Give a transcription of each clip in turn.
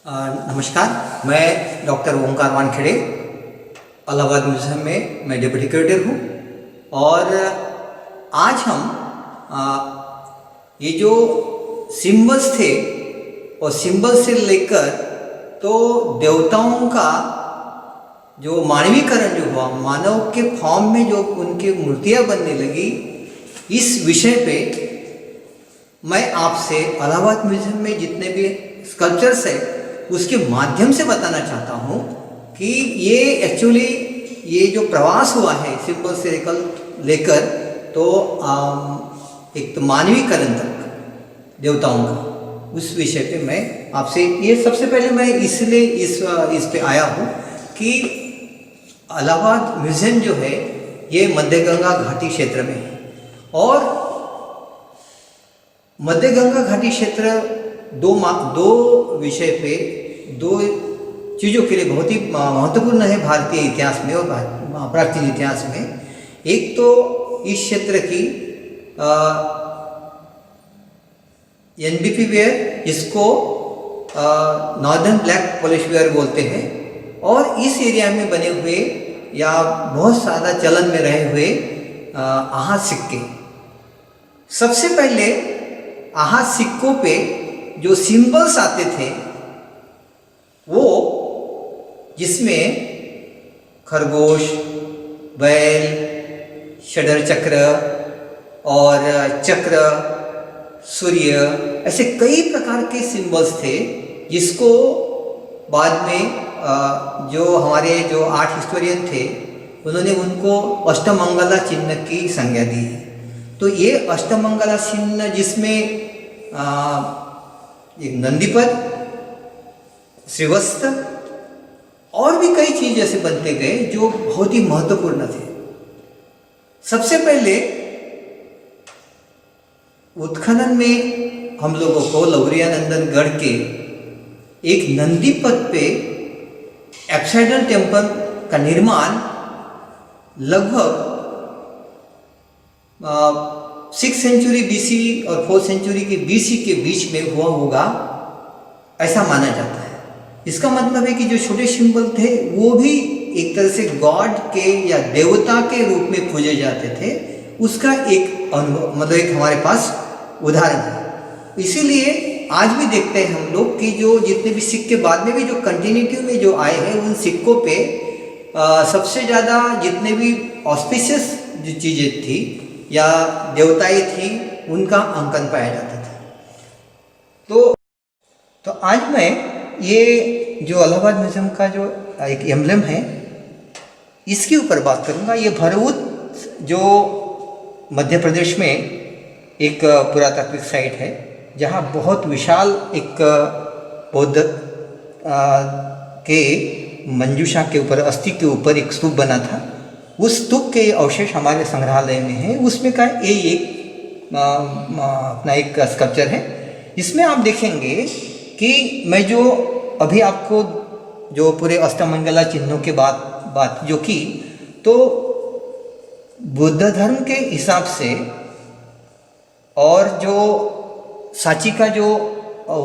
नमस्कार, मैं doctor Omkar Wankhede Allahabad museum में मैं डिप्टी क्यूरेटर हूँ। और आज हम ये जो सिंबल्स थे और सिंबल से लेकर तो देवताओं का जो मानवीकरण जो हुआ, मानव के फॉर्म में जो उनकी मूर्तियाँ बनने लगी, इस विषय पे मैं आपसे इलाहाबाद म्यूज़ियम में जितने भी स्कल्पचर्स है उसके माध्यम से बताना चाहता हूँ कि ये एक्चुअली ये जो प्रवास हुआ है सिंबल से लेकर तो एक तो मानवीकरण तक देवताओं का, उस विषय पे मैं आपसे ये सबसे पहले मैं इसलिए इस पे आया हूँ कि इलाहाबाद म्यूज़ियम जो है ये मध्य गंगा घाटी क्षेत्र में है। और मध्य गंगा घाटी क्षेत्र दो विषय पे, दो चीज़ों के लिए बहुत ही महत्वपूर्ण है भारतीय इतिहास में और प्राचीन इतिहास में। एक तो इस क्षेत्र की एनबीपी वेयर, इसको नॉर्दर्न ब्लैक पॉलिश वेयर बोलते हैं, और इस एरिया में बने हुए या बहुत ज़्यादा चलन में रहे हुए आहत सिक्के। सबसे पहले आहत सिक्कों पे जो सिंबल्स आते थे वो, जिसमें खरगोश, बैल, षडर चक्र और चक्र, सूर्य, ऐसे कई प्रकार के सिंबल्स थे, जिसको बाद में जो हमारे जो आर्ट हिस्टोरियन थे उन्होंने उनको अष्टमंगला चिन्ह की संज्ञा दी है। तो ये अष्टमंगला चिन्ह जिसमें एक नंदीपद, श्रीवत्स और भी कई चीज ऐसे बनते गए जो बहुत ही महत्वपूर्ण थे। सबसे पहले उत्खनन में हम लोगों को लौरियानंदनगढ़ के एक नंदीपद पे एप्साइडल टेम्पल का निर्माण लगभग 6th सेंचुरी बीसी और 4th सेंचुरी के बीसी के बीच में हुआ होगा, ऐसा माना जाता है। इसका मतलब है कि जो छोटे सिंबल थे वो भी एक तरह से गॉड के या देवता के रूप में पूजे जाते थे, उसका एक अनुभव, मतलब एक हमारे पास उदाहरण है। इसीलिए आज भी देखते हैं हम लोग कि जो जितने भी सिक्के बाद में भी जो कंटिन्यूटी में जो आए हैं, उन सिक्कों पे सबसे ज़्यादा जितने भी ऑस्पिशियस जो चीज़ें थी या देवताएं थी उनका अंकन पाया जाता था। तो आज मैं ये जो इलाहाबाद म्यूज़ियम का जो एक एम्बलम है इसके ऊपर बात करूँगा। ये भरऊत जो मध्य प्रदेश में एक पुरातात्विक साइट है, जहाँ बहुत विशाल एक बौद्ध के मंजूषा के ऊपर, अस्थि के ऊपर एक स्तूप बना था। उस स्तूप के अवशेष हमारे संग्रहालय में है। उसमें का एक अपना एक स्कल्पचर है। इसमें आप देखेंगे कि मैं जो अभी आपको जो पूरे अष्टमंगला चिन्हों के बात जो की, तो बुद्ध धर्म के हिसाब से और जो सांची का जो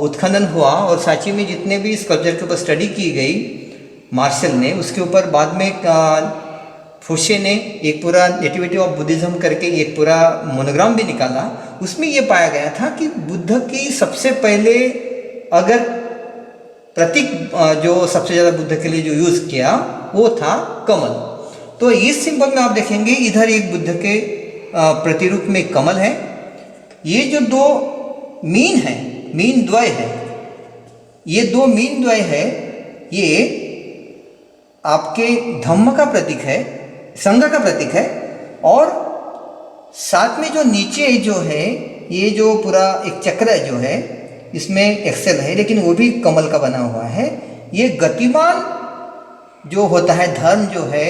उत्खनन हुआ और सांची में जितने भी स्कल्पचर के ऊपर स्टडी की गई मार्शल ने, उसके ऊपर बाद में फुशे ने एक पूरा नेटिविटी ऑफ बुद्धिज्म करके एक पूरा मोनोग्राम भी निकाला। उसमें ये पाया गया था कि बुद्ध की सबसे पहले अगर प्रतीक जो सबसे ज़्यादा बुद्ध के लिए जो यूज़ किया वो था कमल। तो इस सिंबल में आप देखेंगे इधर एक बुद्ध के प्रतिरूप में कमल है। ये जो दो मीन है, मीन द्वय है, ये दो मीन द्वय है, ये आपके धम्म का प्रतीक है, संघ का प्रतीक है। और साथ में जो नीचे जो है ये जो पूरा एक चक्र जो है, इसमें एक्सेल है लेकिन वो भी कमल का बना हुआ है। ये गतिमान जो होता है, धर्म जो है,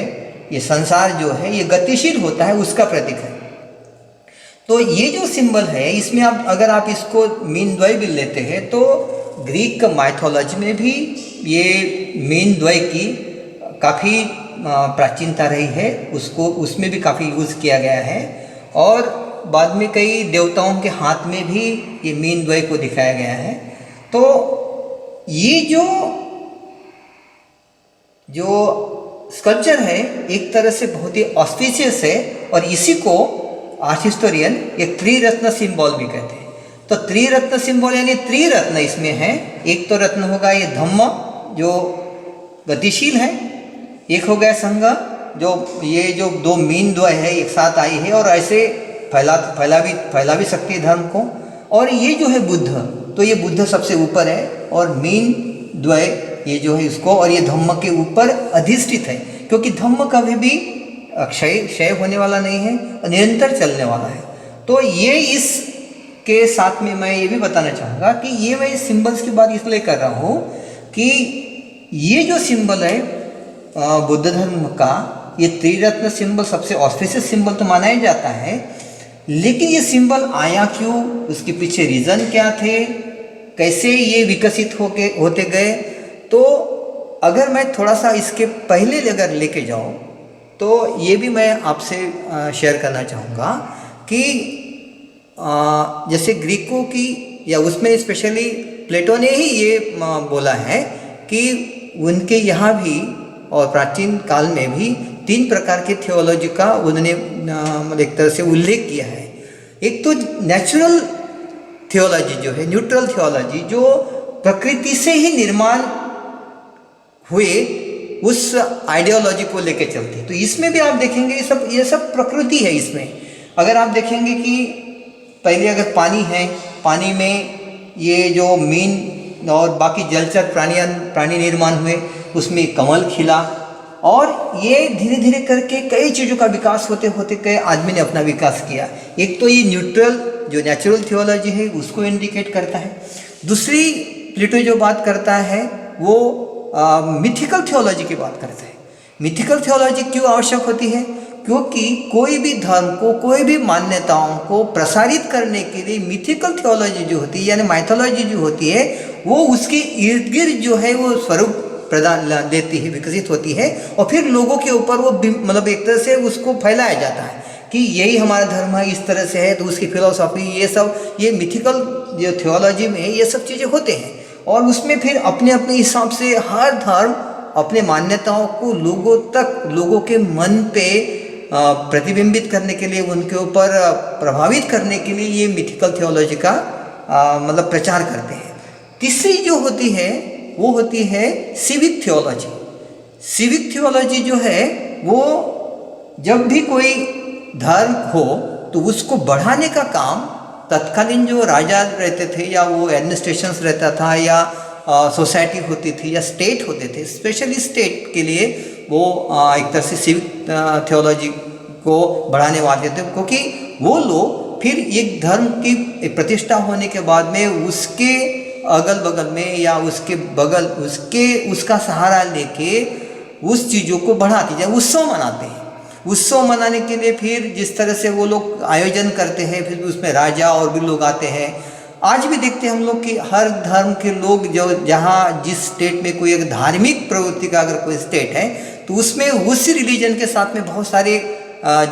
ये संसार जो है, ये गतिशील होता है, उसका प्रतीक है। तो ये जो सिंबल है इसमें आप अगर आप इसको मीन द्वय भी लेते हैं तो ग्रीक माइथोलॉजी में भी ये मीन द्वय की काफ़ी प्राचीनता रही है, उसको उसमें भी काफ़ी यूज़ किया गया है। और बाद में कई देवताओं के हाथ में भी ये मीन द्वय को दिखाया गया है। तो ये जो स्कल्पचर है एक तरह से बहुत ही ऑस्पिशियस है, और इसी को आर्ट हिस्टोरियन एक त्रिरत्न सिंबल भी कहते हैं। तो त्रिरत्न सिंबल यानी त्रिरत्न इसमें है। एक तो रत्न होगा ये धम्म जो गतिशील है, एक हो गया संघ जो ये जो दो मीन द्वय है एक साथ आई है और ऐसे फैला भी सकती है धर्म को, और ये जो है बुद्ध, तो ये बुद्ध सबसे ऊपर है और मीन द्वय ये जो है इसको, और ये धम्म के ऊपर अधिष्ठित है, क्योंकि धम्म कभी भी क्षय होने वाला नहीं है और निरंतर चलने वाला है। तो ये इसके साथ में मैं ये भी बताना चाहूँगा कि ये मैं इस सिंबल्स की बात इसलिए कर रहा हूँ कि ये जो सिंबल है बुद्ध धर्म का, ये त्रिरत्न सिंबल सबसे ऑस्पिशियस सिंबल तो माना ही जाता है, लेकिन ये सिंबल आया क्यों, उसके पीछे रीज़न क्या थे, कैसे ये विकसित होते गए। तो अगर मैं थोड़ा सा इसके पहले अगर लेके जाऊँ तो ये भी मैं आपसे शेयर करना चाहूँगा कि जैसे ग्रीकों की, या उसमें स्पेशली प्लेटो ने ही ये बोला है कि उनके यहाँ भी और प्राचीन काल में भी 3 प्रकार के थियोलॉजी का उन्होंने एक तरह से उल्लेख किया है। एक तो नेचुरल थियोलॉजी जो है, न्यूट्रल थियोलॉजी, जो प्रकृति से ही निर्माण हुए उस आइडियोलॉजी को लेके चलती। तो इसमें भी आप देखेंगे ये सब प्रकृति है। इसमें अगर आप देखेंगे कि पहले अगर पानी है, पानी में ये जो मीन और बाकी जलचर प्राणी निर्माण हुए, उसमें कमल खिला, और ये धीरे धीरे करके कई चीज़ों का विकास होते होते कई आदमी ने अपना विकास किया। एक तो ये न्यूट्रल जो नेचुरल थियोलॉजी है उसको इंडिकेट करता है। दूसरी प्लेटो जो बात करता है वो मिथिकल थियोलॉजी की बात करता है। मिथिकल थियोलॉजी क्यों आवश्यक होती है? क्योंकि कोई भी धर्म को, कोई भी मान्यताओं को प्रसारित करने के लिए मिथिकल थियोलॉजी जो होती है यानी माइथोलॉजी जो होती है वो उसके इर्द गिर्द जो है वो स्वरूप प्रदान देती है, विकसित होती है, और फिर लोगों के ऊपर वो मतलब एक तरह से उसको फैलाया जाता है कि यही हमारा धर्म है, इस तरह से है। तो उसकी फिलॉसफी ये मिथिकल जो थियोलॉजी में ये सब चीज़ें होते हैं, और उसमें फिर अपने अपने हिसाब से हर धर्म अपने मान्यताओं को लोगों के मन पे प्रतिबिंबित करने के लिए, उनके ऊपर प्रभावित करने के लिए ये मिथिकल थियोलॉजी का मतलब प्रचार करते हैं। तीसरी जो होती है वो होती है सिविक थियोलॉजी। सिविक थियोलॉजी जो है वो जब भी कोई धर्म हो तो उसको बढ़ाने का काम तत्कालीन जो राजा रहते थे या वो एडमिनिस्ट्रेशंस रहता था या सोसाइटी होती थी या स्टेट होते थे, स्पेशली स्टेट के लिए वो एक तरह से सिविक थियोलॉजी को बढ़ाने वाले थे, क्योंकि वो लोग फिर एक धर्म की एक प्रतिष्ठा होने के बाद में उसके अगल बगल में या उसका सहारा लेके उस चीज़ों को बढ़ाते जाए। उत्सव मनाते हैं। उत्सव मनाने के लिए फिर जिस तरह से वो लोग आयोजन करते हैं, फिर उसमें राजा और भी लोग आते हैं। आज भी देखते हैं हम लोग कि हर धर्म के लोग जो जहाँ जिस स्टेट में कोई एक धार्मिक प्रवृत्ति का अगर कोई स्टेट है तो उसमें उसी रिलीजन के साथ में बहुत सारे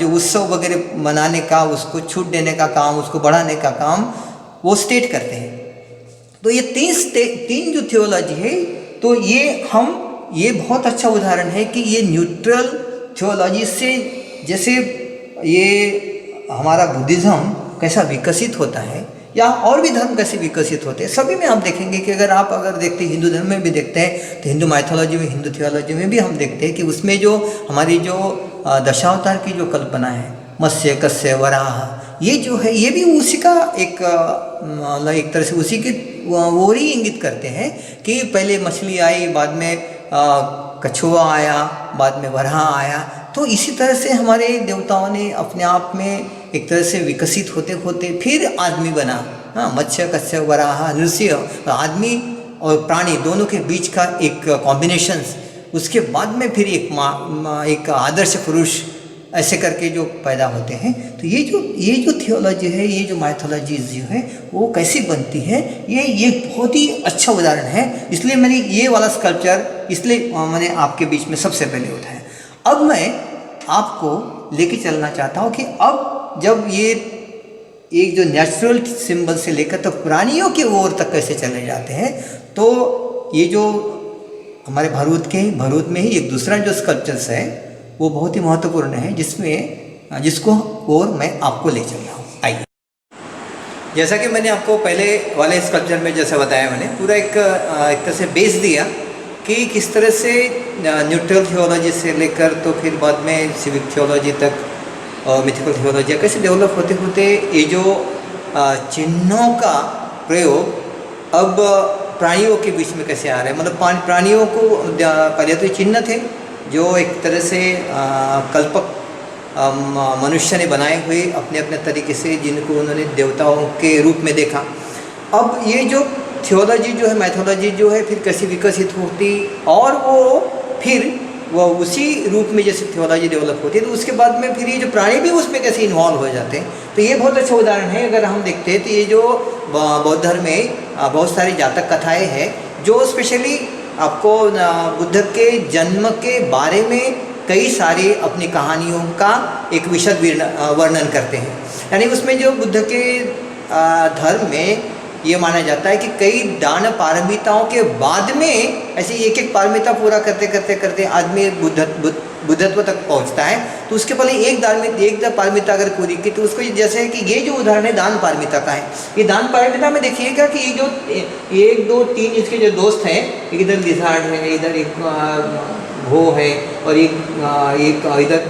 जो उत्सव वगैरह मनाने का, उसको छूट देने का काम, उसको बढ़ाने का काम वो स्टेट करते हैं। तो ये तीन जो थियोलॉजी है, तो ये बहुत अच्छा उदाहरण है कि ये न्यूट्रल थियोलॉजी से जैसे ये हमारा बुद्धिज़्म कैसा विकसित होता है या और भी धर्म कैसे विकसित होते हैं, सभी में आप देखेंगे कि अगर देखते हैं हिंदू धर्म में भी देखते हैं तो हिंदू माइथोलॉजी में, हिंदू थियोलॉजी में भी हम देखते हैं कि उसमें जो हमारी जो दशावतार की जो कल्पना है, मत्स्य कस्य वराह, ये जो है ये भी उसी का एक तरह से उसी की वो ही इंगित करते हैं कि पहले मछली आई, बाद में कछुआ आया, बाद में वराह आया। तो इसी तरह से हमारे देवताओं ने अपने आप में एक तरह से विकसित होते होते फिर आदमी बना। हाँ, मत्स्य कस्य वराह नृसिंह, आदमी और प्राणी दोनों के बीच का एक कॉम्बिनेशन, उसके बाद में फिर एक आदर्श पुरुष ऐसे करके जो पैदा होते हैं। तो ये जो थियोलॉजी है, ये जो माइथोलॉजी जो है वो कैसी बनती है, ये बहुत ही अच्छा उदाहरण है। इसलिए मैंने ये वाला स्कल्पचर मैंने आपके बीच में सबसे पहले उठाया। अब मैं आपको लेके चलना चाहता हूँ कि अब जब ये एक जो नेचुरल सिंबल से लेकर तो प्राणियों की ओर तक कैसे चले जाते हैं, तो ये जो हमारे भरूच में ही एक दूसरा जो स्कल्पचर्स है वो बहुत ही महत्वपूर्ण है, जिसको और मैं आपको ले चल रहा हूँ। आइए, जैसा कि मैंने आपको पहले वाले स्कल्पचर में जैसा बताया, मैंने पूरा एक तरह से बेस दिया कि किस तरह से न्यूट्रल थियोलॉजी से लेकर तो फिर बाद में सिविक थियोलॉजी तक और मिथिकल थियोलॉजी कैसे डेवलप होते होते ये जो चिन्हों का प्रयोग अब प्राणियों के बीच में कैसे आ रहा है। मतलब प्राणियों को पहले तो चिन्ह थे जो एक तरह से कल्पक मनुष्य ने बनाए हुए अपने अपने तरीके से, जिनको उन्होंने देवताओं के रूप में देखा। अब ये जो थियोलॉजी जो है, मैथोलॉजी जो है, फिर कैसे विकसित होती और वो फिर वो उसी रूप में जैसे थियोलॉजी डेवलप होती है, तो उसके बाद में फिर ये जो प्राणी भी उसमें कैसे इन्वॉल्व हो जाते हैं। तो ये बहुत अच्छा उदाहरण है। अगर हम देखते हैं तो ये जो बौद्ध धर्म में बहुत सारी जातक कथाएं हैं जो स्पेशली आपको बुद्ध के जन्म के बारे में कई सारी अपनी कहानियों का एक विशद वर्णन करते हैं। यानी उसमें जो बुद्ध के धर्म में ये माना जाता है कि कई दान पारमिताओं के बाद में ऐसे एक एक पारमिता पूरा करते करते करते आदमी बुद्धत्व तक पहुंचता है। तो उसके पहले एक पारमिता अगर पूरी की तो उसको जैसे है कि ये जो उदाहरण है दान पारमिता का है। ये दान पारमिता में देखिएगा कि ये जो 1 2 3 इसके जो दोस्त हैं, इधर लिजार्ड है, इधर एक भो है और एक इधर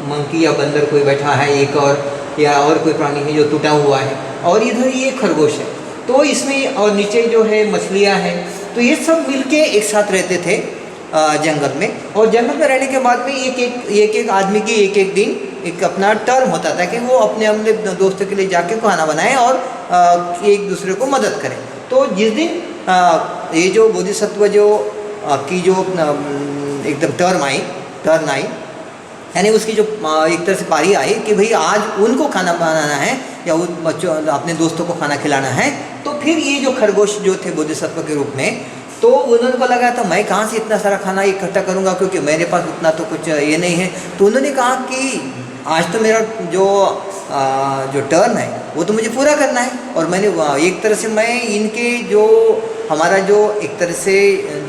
मंकी या बंदर कोई बैठा है, एक और कोई प्राणी है जो टूटा हुआ है, और इधर ये खरगोश है। तो इसमें और नीचे जो है मछलियाँ हैं। तो ये सब मिलके एक साथ रहते थे जंगल में। और जंगल में रहने के बाद में एक आदमी की एक दिन एक अपना टर्म होता था कि वो अपने दोस्तों के लिए जाके खाना बनाए और एक दूसरे को मदद करें। तो जिस दिन ये जो बोधिसत्व जो की जो एकदम टर्न आई, यानी उसकी जो एक तरह से पारी आई कि भाई आज उनको खाना बनाना है या उन बच्चों अपने दोस्तों को खाना खिलाना है, तो फिर ये जो खरगोश जो थे बोधिसत्व के रूप में, तो उन्होंने को लगा था मैं कहाँ से इतना सारा खाना इकट्ठा करूँगा, क्योंकि मेरे पास उतना तो कुछ ये नहीं है। तो उन्होंने कहा कि आज तो मेरा जो टर्न है वो तो मुझे पूरा करना है, और मैंने एक तरह से मैं इनके जो हमारा जो एक तरह से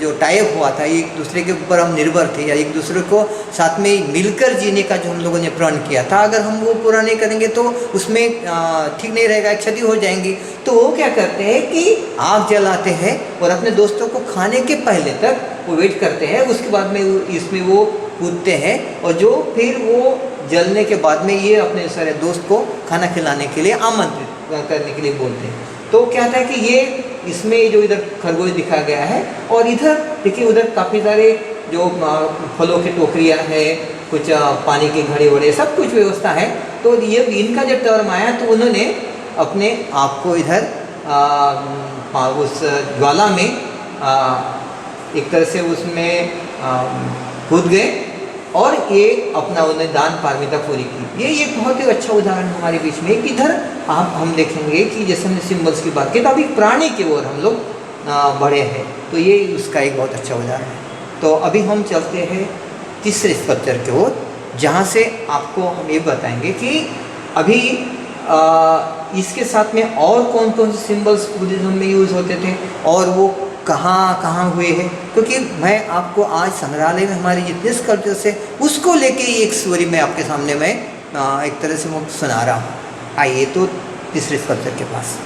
जो टाइप हुआ था, एक दूसरे के ऊपर हम निर्भर थे या एक दूसरे को साथ में मिलकर जीने का जो हम लोगों ने प्रण किया था, अगर हम वो पूरा नहीं करेंगे तो उसमें ठीक नहीं रहेगा, क्षति हो जाएंगी। तो वो क्या करते हैं कि आग जलाते हैं और अपने दोस्तों को खाने के पहले तक वो वेट करते हैं, उसके बाद में इसमें वो कूदते हैं और जो फिर वो जलने के बाद में ये अपने सारे दोस्त को खाना खिलाने के लिए आमंत्रित करने के लिए बोलते हैं। तो क्या था कि ये इसमें जो इधर खरगोश दिखा गया है और इधर देखिए उधर काफ़ी सारे जो फलों की टोकरियाँ हैं, कुछ पानी के घड़े वड़े सब कुछ व्यवस्था है। तो ये इनका जब टर्म आया तो उन्होंने अपने आप को इधर उस ज्वाला में एक तरह से उसमें कूद गए और ये अपना उन्हें दान पारमिता पूरी की। ये एक बहुत ही अच्छा उदाहरण हमारे बीच में। इधर हम देखेंगे कि जैसे हमने सिम्बल्स की बात की तो अभी प्राणी की ओर हम लोग बढ़े हैं, तो ये उसका एक बहुत अच्छा उदाहरण है। तो अभी हम चलते हैं तीसरे स्कल्पचर की ओर, जहाँ से आपको हम ये बताएंगे कि अभी इसके साथ में और कौन कौन से सिम्बल्स बुद्धिज्म में यूज़ होते थे और वो कहाँ हुए हैं। क्योंकि मैं आपको आज संग्रहालय में हमारे जितने स्कल्पचर्स है उसको लेके एक स्टोरी मैं आपके सामने मैं एक तरह से वो सुना रहा हूँ। आइए तो तीसरे स्कल्पचर के पास।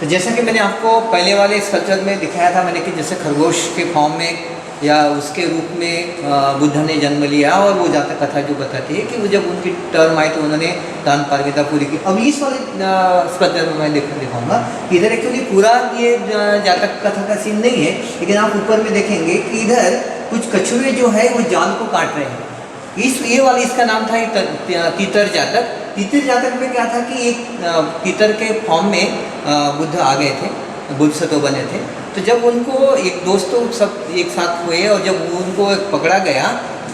तो जैसा कि मैंने आपको पहले वाले स्कल्पचर में दिखाया था मैंने कि जैसे खरगोश के फॉर्म में या उसके रूप में बुद्ध ने जन्म लिया, और वो जातक कथा जो बताती है कि वो जब उनकी टर्म आई तो उन्होंने दान पारमिता पूरी की। अब इस वाले स्कल्पचर में मैं दिखाऊंगा। इधर एक्चुअली पूरा ये जातक कथा का सीन नहीं है, लेकिन आप ऊपर में देखेंगे कि इधर कुछ कछुए जो है वो जाल को काट रहे हैं। ये वाली इसका नाम था तीतर जातक। तीतर जातक में क्या था कि एक तीतर के फॉर्म में बुद्ध आ गए थे, बोधिसत्व बने थे। तो जब उनको एक दोस्तों सब एक साथ हुए और जब उनको पकड़ा गया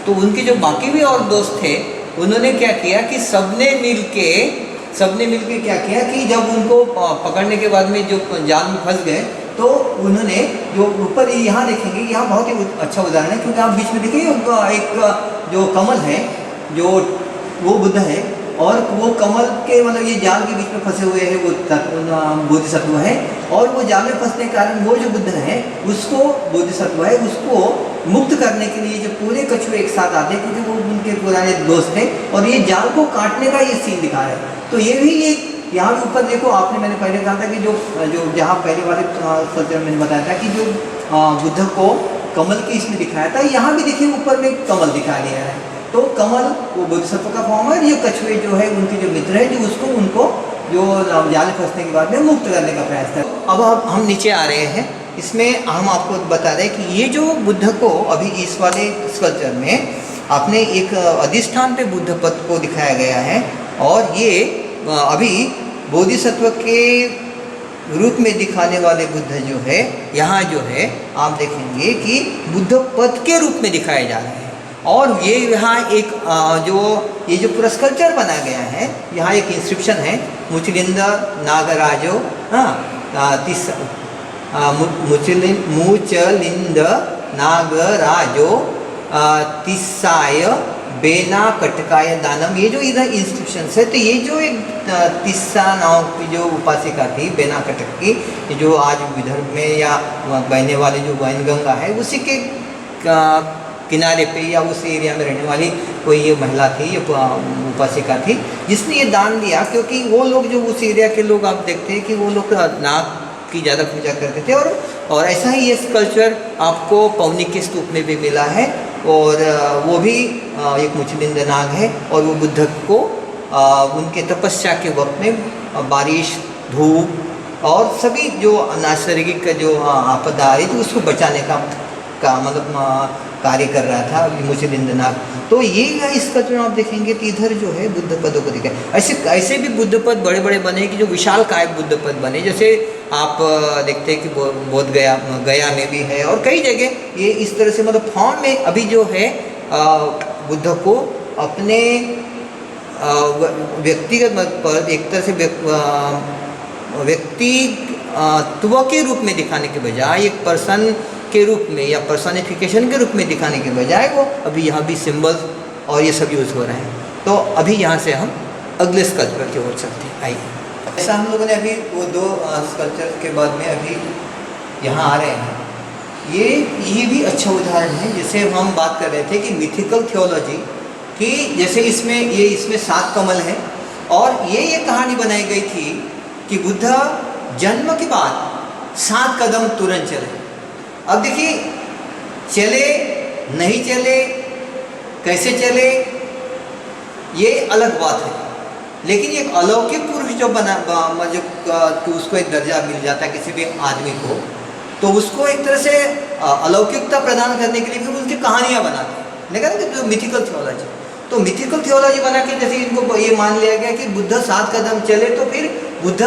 तो उनके जो बाकी भी और दोस्त थे उन्होंने क्या किया कि सबने मिलके क्या किया कि जब उनको पकड़ने के बाद में जो जाल में फंस गए तो उन्होंने जो ऊपर यहाँ देखेंगे, यहाँ बहुत ही अच्छा उदाहरण है क्योंकि आप बीच में देखिए एक जो कमल है जो वो बुद्ध है और वो कमल के मतलब ये जाल के बीच में फंसे हुए हैं वो बोधिसत्व है, और वो जाल में फंसने के कारण वो जो बुद्ध है उसको बोधिसत्व है उसको मुक्त करने के लिए जो पूरे कछुए एक साथ आते हैं, क्योंकि वो उनके पुराने दोस्त थे, और ये जाल को काटने का ये सीन दिखा है। तो ये भी एक यहाँ भी ऊपर देखो, आपने मैंने पहले कहा था कि जो जहाँ पहले वाले सत्र मैंने बताया था कि जो बुद्ध को कमल के इसमें दिखाया था, यहाँ भी देखिए ऊपर में कमल दिखाया गया है। तो कमल वो बोधिसत्व का फॉर्म है, ये कछुए जो है उनके जो मित्र है जो उसको उनको जो जाल फंसने के बाद में मुक्त करने का प्रयास था। अब हम नीचे आ रहे हैं, इसमें हम आपको बता रहे हैं कि ये जो बुद्ध को अभी इस वाले स्कल्पचर में आपने एक अधिष्ठान पे बुद्ध पद को दिखाया गया है, और ये अभी बोधिसत्व के रूप में दिखाने वाले बुद्ध जो है यहाँ जो है आप देखेंगे कि बुद्ध पद के रूप में दिखाए जा रहे हैं। और ये यहाँ एक ये जो पूरा स्कल्पचर बना गया है, यहाँ एक इंस्क्रिप्शन है, मुचलिंद नागराजो मुचलिंद नागराजो तिस्साय बेना कटकाय दानम। ये जो इधर इंस्क्रिप्शन है, तो ये जो एक तिस्सा नाम की जो उपासिका थी बेना कटक की, जो आज विदर्भ में या बहने वाली जो वैनगंगा है उसी के किनारे पे या उस एरिया में रहने वाली कोई ये महिला थी, ये उपासिका थी जिसने ये दान दिया। क्योंकि वो लोग जो उस एरिया के लोग आप देखते हैं कि वो लोग नाग की ज़्यादा पूजा करते थे, और ऐसा ही ये स्कल्पचर आपको पौनी के स्तूप में भी मिला है, और वो भी एक मुचलिंद नाग है, और वो बुद्ध को उनके तपस्या के वक्त में बारिश, धूप और सभी जो नैसर्गिक जो आपदा आई थी उसको बचाने का मतलब कार्य कर रहा था मुचलिंद नाग। तो ये इसका जो आप देखेंगे तो इधर जो है बुद्ध पदों को दिखा है। ऐसे भी बुद्ध पद बड़े बड़े बने कि जो विशाल काय बुद्ध पद बने, जैसे आप देखते हैं कि बोध गया में भी है, और कई जगह ये इस तरह से मतलब फॉर्म में अभी जो है बुद्ध को अपने व्यक्तिगत पर एक तरह से व्यक्तित्व के रूप में दिखाने के बजाय एक पर्सन के रूप में या पर्सनिफिकेशन के रूप में दिखाने के बजाय वो अभी यहाँ भी सिंबल्स और ये सब यूज़ हो रहे हैं। तो अभी यहाँ से हम अगले स्कल्पचर की ओर चलते हैं। आइए, ऐसा हम लोगों ने अभी वो दो स्कल्पचर के बाद में अभी यहाँ आ रहे हैं। ये भी अच्छा उदाहरण है, जैसे हम बात कर रहे थे कि मिथिकल थियोलॉजी कि जैसे इसमें 7 कमल हैं, और ये कहानी बनाई गई थी कि बुद्ध जन्म के बाद 7 कदम तुरंत चले। अब देखिए, चले नहीं चले, कैसे चले, ये अलग बात है, लेकिन एक अलौकिक पुरुष जो तो उसको एक दर्जा मिल जाता है किसी भी आदमी को, तो उसको एक तरह से अलौकिकता प्रदान करने के लिए फिर उसकी कहानियाँ बनाते हैं। लेकिन कि जो मिथिकल थियोलॉजी, तो मिथिकल थियोलॉजी बना के जैसे इनको ये मान लिया गया कि बुद्ध 7 कदम चले, तो फिर बुद्ध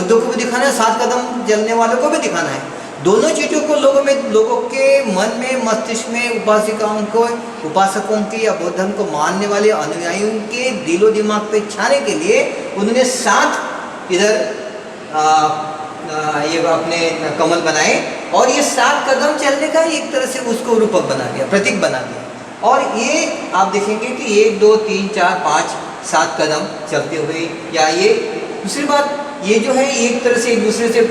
को भी दिखाना है, 7 कदम चलने वालों को भी दिखाना है। दोनों चीज़ों को लोगों के मन में, मस्तिष्क में, उपासकों की या बुद्ध धर्म को मानने वाले अनुयायियों के दिलो दिमाग पे छाने के लिए उन्होंने 7 इधर ये अपने कमल बनाए, और ये 7 कदम चलने का एक तरह से उसको रूपक बना दिया, प्रतीक बना दिया। और ये आप देखेंगे कि 1 2 3 4 5 7 कदम चलते हुए, या ये दूसरी बात, ये जो है एक तरह से एक दूसरे से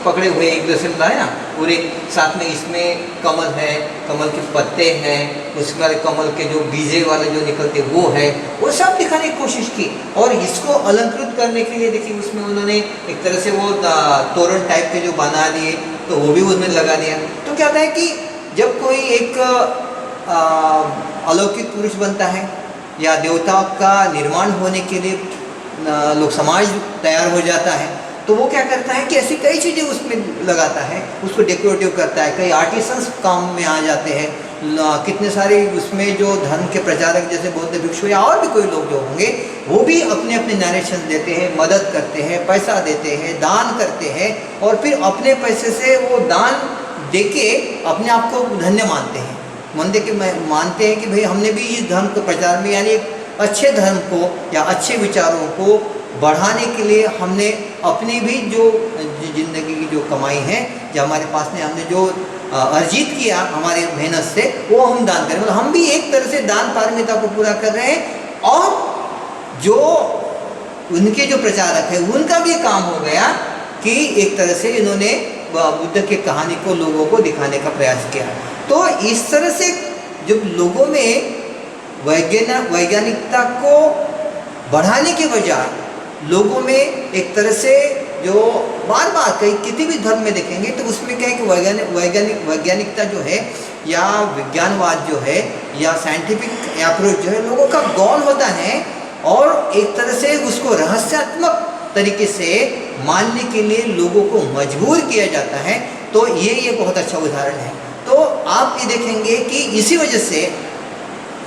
पकड़े हुए एक दूसरे में है ना, पूरे साथ में इसमें कमल है, कमल के पत्ते हैं, उसके बाद कमल के जो बीजे वाले जो निकलते वो है, वो सब दिखाने की कोशिश की। और इसको अलंकृत करने के लिए देखिए उसमें उन्होंने एक तरह से वो तोरण टाइप के जो बना दिए, तो वो भी उसमें लगा दिया। तो क्या होता है कि जब कोई एक अलौकिक पुरुष बनता है या देवता का निर्माण होने के लिए लोग समाज तैयार हो जाता है, तो वो क्या करता है कि ऐसी कई चीज़ें उसमें लगाता है, उसको डेकोरेटिव करता है। कई आर्टिसंस काम में आ जाते हैं, कितने सारे उसमें जो धर्म के प्रचारक जैसे बौद्ध भिक्षु या और भी कोई लोग जो होंगे, वो भी अपने अपने नरेशन देते हैं, मदद करते हैं, पैसा देते हैं, दान करते हैं, और फिर अपने पैसे से वो दान देके अपने आप को धन्य मानते हैं, मानते हैं कि भाई हमने भी इस धर्म के प्रचार में, यानी अच्छे धर्म को या अच्छे विचारों को बढ़ाने के लिए हमने अपनी भी जो जिंदगी की जो कमाई है, जो हमारे पास में हमने जो अर्जित किया हमारे मेहनत से, वो हम दान करें। मतलब हम भी एक तरह से दान पारमिता को पूरा कर रहे हैं, और जो उनके जो प्रचारक है उनका भी काम हो गया कि एक तरह से इन्होंने बुद्ध की कहानी को लोगों को दिखाने का प्रयास किया। तो इस तरह से जब लोगों में वैज्ञानिकता को बढ़ाने के बजाय लोगों में एक तरह से जो बार बार कहीं किसी भी धर्म में देखेंगे तो उसमें क्या है कि वैज्ञानिकता जो है या विज्ञानवाद जो है या साइंटिफिक अप्रोच जो है लोगों का गौण होता है और एक तरह से उसको रहस्यात्मक तरीके से मानने के लिए लोगों को मजबूर किया जाता है। तो ये बहुत अच्छा उदाहरण है। तो आप ये देखेंगे कि इसी वजह से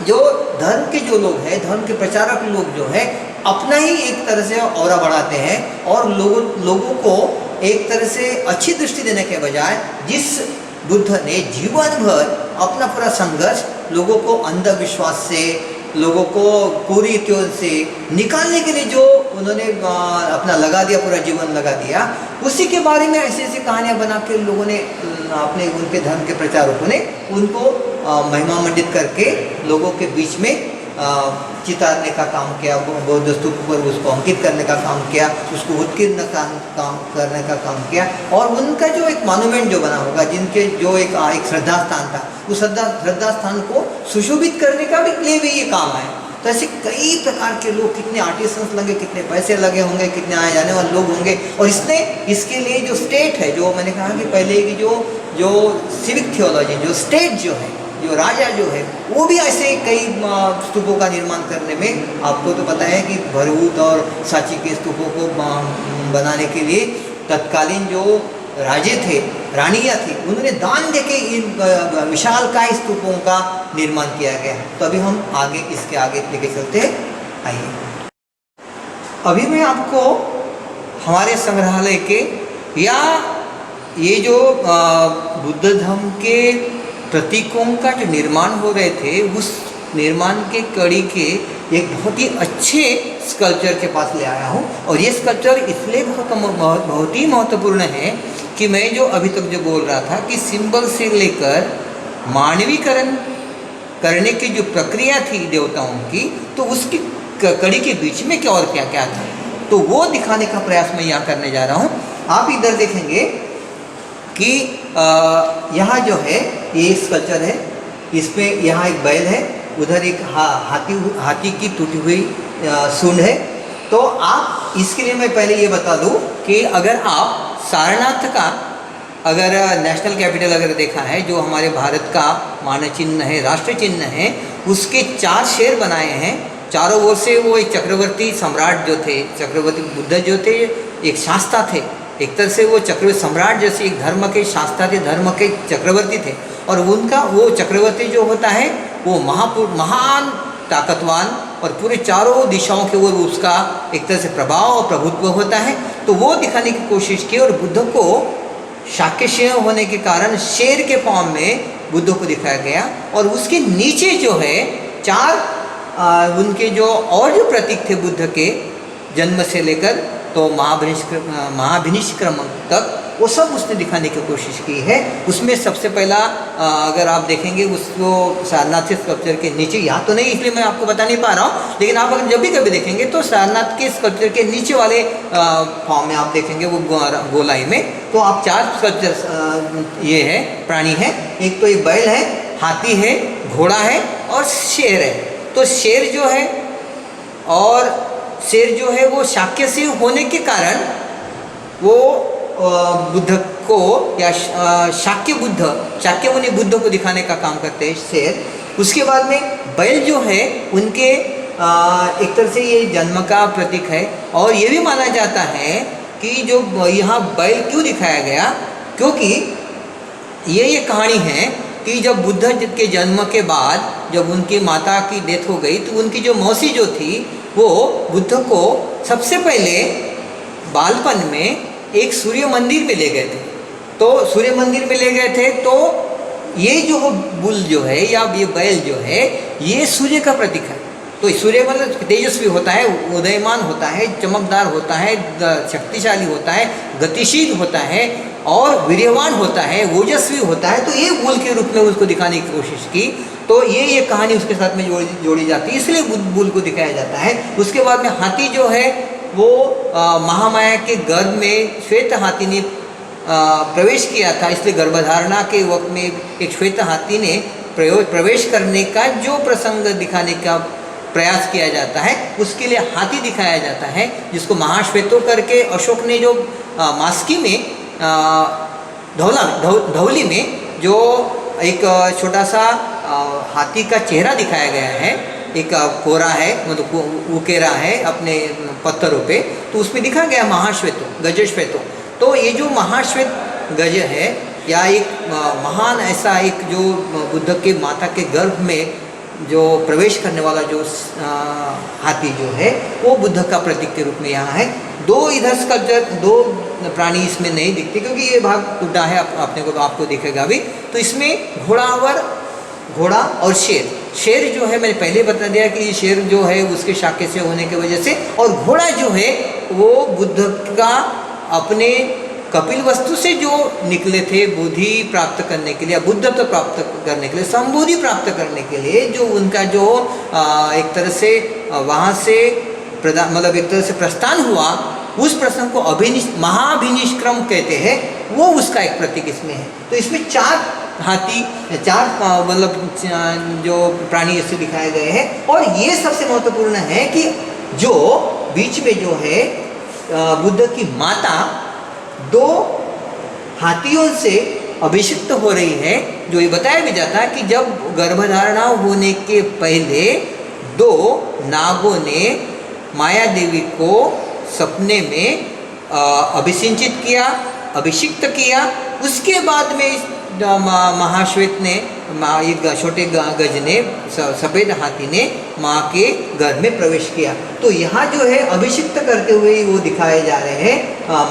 जो धर्म के जो लोग हैं, धर्म के प्रचारक लोग जो है अपना ही एक तरह से औरा बढ़ाते हैं और लोगों को एक तरह से अच्छी दृष्टि देने के बजाय जिस बुद्ध ने जीवन भर अपना पूरा संघर्ष लोगों को अंधविश्वास से, लोगों को पूरी तरह से निकालने के लिए जो उन्होंने अपना लगा दिया, पूरा जीवन लगा दिया, उसी के बारे में ऐसी ऐसी कहानियाँ बना के लोगों ने अपने उनके धर्म के प्रचारकों ने उनको महिमा मंडित करके लोगों के बीच में चितारने का काम किया, बौद्ध स्तूप पर उसको अंकित करने का काम किया, उसको उत्कीर्ण काम करने का काम किया और उनका जो एक मॉन्यूमेंट जो बना होगा, जिनके जो एक श्रद्धा स्थान था, उस श्रद्धा स्थान को सुशोभित करने का लिए भी ये काम है। तो ऐसे कई प्रकार के लोग, कितने आर्टिसंस लगे, कितने पैसे लगे होंगे, कितने आए जाने वाले लोग होंगे और इसके लिए जो स्टेट है, जो मैंने कहा कि पहले की जो सिविक थियोलॉजी, जो स्टेट जो है, जो राजा जो है, वो भी ऐसे कई स्तूपों का निर्माण करने में, आपको तो पता है कि भरभूत और सांची के स्तूपों को बनाने के लिए तत्कालीन जो राजे थे, रानियाँ थी, उन्होंने दान देके इन विशालकाय स्तूपों का निर्माण किया गया। तो अभी हम इसके आगे लेके चलते हैं, आइए। अभी मैं आपको हमारे संग्रहालय के या ये जो बुद्ध धर्म के प्रतीकों का जो निर्माण हो रहे थे, उस निर्माण के कड़ी के एक बहुत ही अच्छे स्कल्पचर के पास ले आया हूँ। और ये स्कल्पचर इसलिए बहुत ही महत्वपूर्ण है कि मैं जो अभी तक जो बोल रहा था कि सिंबल से लेकर मानवीकरण करने की जो प्रक्रिया थी देवताओं की, तो उसकी कड़ी के बीच में क्या और क्या क्या था, तो वो दिखाने का प्रयास मैं यहाँ करने जा रहा हूँ। आप इधर देखेंगे कि यहाँ जो है ये स्कल्पचर है, इसमें यहाँ एक बैल है, उधर एक हाथी की टूटी हुई सूंड है। तो आप इसके लिए मैं पहले ये बता दूँ कि अगर आप सारनाथ का अगर नेशनल कैपिटल अगर देखा है, जो हमारे भारत का मानव चिन्ह है, राष्ट्र चिन्ह है, उसके 4 शेर बनाए हैं चारों ओर से। वो एक चक्रवर्ती सम्राट जो थे, चक्रवर्ती बुद्ध जो थे, एक शास्ता थे, एक तरह से वो चक्रवर्ती सम्राट जैसे एक धर्म के शास्ता थे, धर्म के चक्रवर्ती थे। और उनका वो चक्रवर्ती जो होता है वो महान ताकतवान और पूरे चारों दिशाओं के ओर उसका एक तरह से प्रभाव और प्रभुत्व होता है। तो वो दिखाने की कोशिश की और बुद्ध को शाक्य होने के कारण शेर के फॉर्म में बुद्ध को दिखाया गया। और उसके नीचे जो है 4 उनके जो और जो प्रतीक थे बुद्ध के जन्म से लेकर तो महाभिनिष्क्रम तक, वो सब उसने दिखाने की कोशिश की है। उसमें सबसे पहला अगर आप देखेंगे उसको सारनाथ के स्कल्पचर के नीचे, यहाँ तो नहीं इसलिए मैं आपको बता नहीं पा रहा हूँ, लेकिन आप अगर जब भी कभी देखेंगे तो सारनाथ के स्कल्पचर के नीचे वाले फॉर्म में आप देखेंगे वो गोलाई में, तो आप 4 स्कल्पचर ये है प्राणी है। एक तो एक बैल है, हाथी है, घोड़ा है और शेर है। तो शेर जो है और शेर जो है वो शाक्य से होने के कारण वो बुद्ध को या शाक्य मुनि बुद्ध को दिखाने का काम करते हैं शेर। उसके बाद में बैल जो है उनके एक तरह से ये जन्म का प्रतीक है। और ये भी माना जाता है कि जो यहाँ बैल क्यों दिखाया गया, क्योंकि ये कहानी है कि जब बुद्ध के जन्म के बाद जब उनकी माता की डेथ हो गई तो उनकी जो मौसी जो थी वो बुद्ध को सबसे पहले बालपन में एक सूर्य मंदिर में ले गए थे। तो सूर्य मंदिर में ले गए थे तो ये जो बुल जो है या ये बैल जो है ये सूर्य का प्रतीक है। तो सूर्य मतलब तेजस्वी होता है, उदयमान होता है, चमकदार होता है, शक्तिशाली होता है, गतिशील होता है और वीर्यवान होता है, ओजस्वी होता है। तो ये बुल के रूप में उसको दिखाने की कोशिश की। तो ये कहानी उसके साथ में जोड़ी जाती है, इसलिए बुल को दिखाया जाता है। उसके बाद में हाथी जो है वो महामाया के गर्भ में श्वेत हाथी ने प्रवेश किया था, इसलिए गर्भधारणा के वक्त में एक श्वेत हाथी ने प्रवेश करने का जो प्रसंग दिखाने का प्रयास किया जाता है, उसके लिए हाथी दिखाया जाता है, जिसको महाश्वेतो करके अशोक ने जो मास्की में धौली में जो एक छोटा सा हाथी का चेहरा दिखाया गया है, एक कोरा है, मतलब उकेरा है अपने पत्थरों पे, तो उसमें दिखा गया महाश्वेतो, गजश्वेतो। तो ये जो महाश्वेत गज है या एक महान ऐसा एक जो बुद्ध के माता के गर्भ में जो प्रवेश करने वाला जो हाथी जो है वो बुद्ध का प्रतीक के रूप में यहाँ है। दो इधर स्कल्पचर, दो प्राणी इसमें नहीं दिखते क्योंकि ये भाग टूटा है, अपने को आपको दिखेगा भी। तो इसमें घोड़ा और शेर जो है मैंने पहले बता दिया कि शेर जो है उसके शाखे से होने की वजह से, और घोड़ा जो है वो बुद्ध का अपने कपिल वस्तु से जो निकले थे बुद्धि प्राप्त करने के लिए, बुद्धत्व प्राप्त करने के लिए, संबुद्धि प्राप्त करने के लिए, जो उनका जो एक तरह से वहाँ से मतलब एक तरह से प्रस्थान हुआ, उस प्रसंग को महाभिनिष्क्रम कहते हैं, वो उसका एक प्रतीक इसमें है। तो इसमें 4 हाथी, 4 मतलब जो प्राणी ऐसे दिखाए गए हैं। और ये सबसे महत्वपूर्ण है कि जो बीच में जो है बुद्ध की माता 2 हाथियों से अभिषिक्त हो रही है। जो ये बताया भी जाता है कि जब गर्भधारणा होने के पहले 2 नागों ने माया देवी को सपने में अभिषिंचित किया, अभिषिक्त किया। उसके बाद में महाश्वेत ने, एक छोटे गज ने, सफ़ेद हाथी ने माँ के गर्भ में प्रवेश किया। तो यहाँ जो है अभिषिक्त करते हुए वो दिखाए जा रहे हैं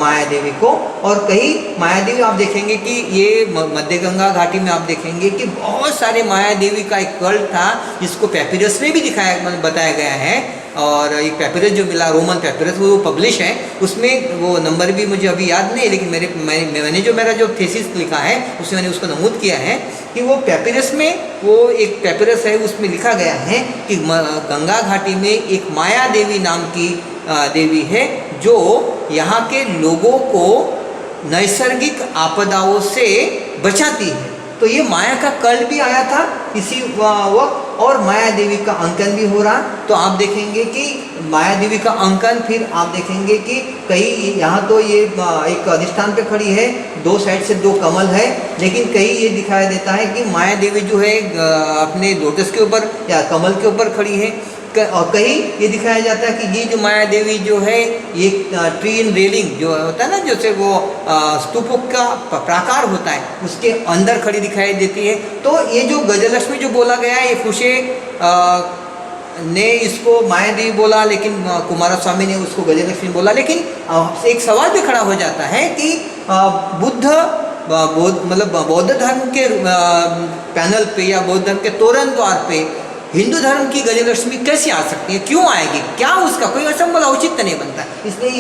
माया देवी को। और कई माया देवी आप देखेंगे कि ये मध्य गंगा घाटी में आप देखेंगे कि बहुत सारे माया देवी का एक कल्ट था, जिसको पेपिरस में भी बताया गया है। और एक पेपिरस जो मिला, रोमन पेपिरस, वो पब्लिश है, उसमें वो नंबर भी मुझे अभी याद नहीं है, लेकिन मैंने मेरा जो थीसिस लिखा है उसमें मैंने उसको नमूद किया है कि वो पेपिरस में, वो एक पेपिरस है उसमें लिखा गया है कि गंगा घाटी में एक माया देवी नाम की देवी है, जो यहाँ के लोगों को नैसर्गिक आपदाओं से बचाती है। तो ये माया का कल्ट भी आया था इसी वक्त, और माया देवी का अंकन भी हो रहा। तो आप देखेंगे कि माया देवी का अंकन, फिर आप देखेंगे कि कई यहाँ तो ये एक अधिष्ठान पे खड़ी है, 2 साइड से 2 कमल है, लेकिन कहीं ये दिखाई देता है कि माया देवी जो है अपने लोटस के ऊपर या कमल के ऊपर खड़ी है। और कहीं ये दिखाया जाता है कि ये जो माया देवी जो है ये ट्री इन रेलिंग जो होता है ना, जैसे वो स्तूप का प्राकार होता है उसके अंदर खड़ी दिखाई देती है। तो ये जो गजलक्ष्मी जो बोला गया है, ये फुशे ने इसको माया देवी बोला, लेकिन कुमारस्वामी ने उसको गजलक्ष्मी बोला। लेकिन एक सवाल भी खड़ा हो जाता है कि बुद्ध मतलब बौद्ध धर्म के पैनल पे या बौद्ध धर्म के तोरण द्वार पे हिंदू धर्म की गजलक्ष्मी कैसे आ सकती है, क्यों आएगी, क्या उसका कोई असंबल औचित्य नहीं बनता। इसलिए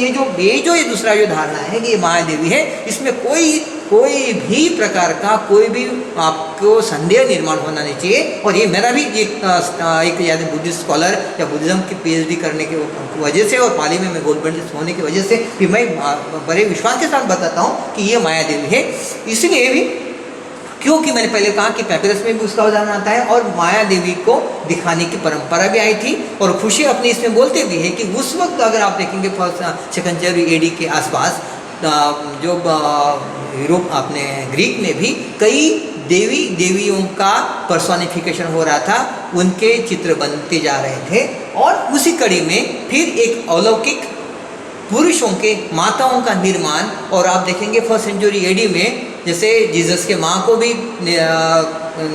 ये दूसरा जो धारणा है कि ये माया देवी है, इसमें कोई भी प्रकार का कोई भी आपको संदेह निर्माण होना नहीं चाहिए। और ये मेरा भी एक बुद्धिस्ट स्कॉलर या बुद्धिज्म की PhD करने की वजह से और पाली में मैं गोल्ड मेडलिस्ट होने की वजह से भी मैं बड़े विश्वास के साथ बताता हूँ कि ये माया देवी है। इसलिए भी क्योंकि मैंने पहले कहा कि पेपिरस में भी उसका उदाहरण आता है और माया देवी को दिखाने की परंपरा भी आई थी। और खुशी अपने इसमें बोलते भी है कि उस वक्त अगर आप देखेंगे 2nd सेंचुरी AD के आसपास जो यूरोप अपने ग्रीक में भी कई देवियों का पर्सोनिफिकेशन हो रहा था, उनके चित्र बनते जा रहे थे। और उसी कड़ी में फिर एक अलौकिक पुरुषों के माताओं का निर्माण, और आप देखेंगे 1st सेंचुरी AD में जैसे जीसस के माँ को भी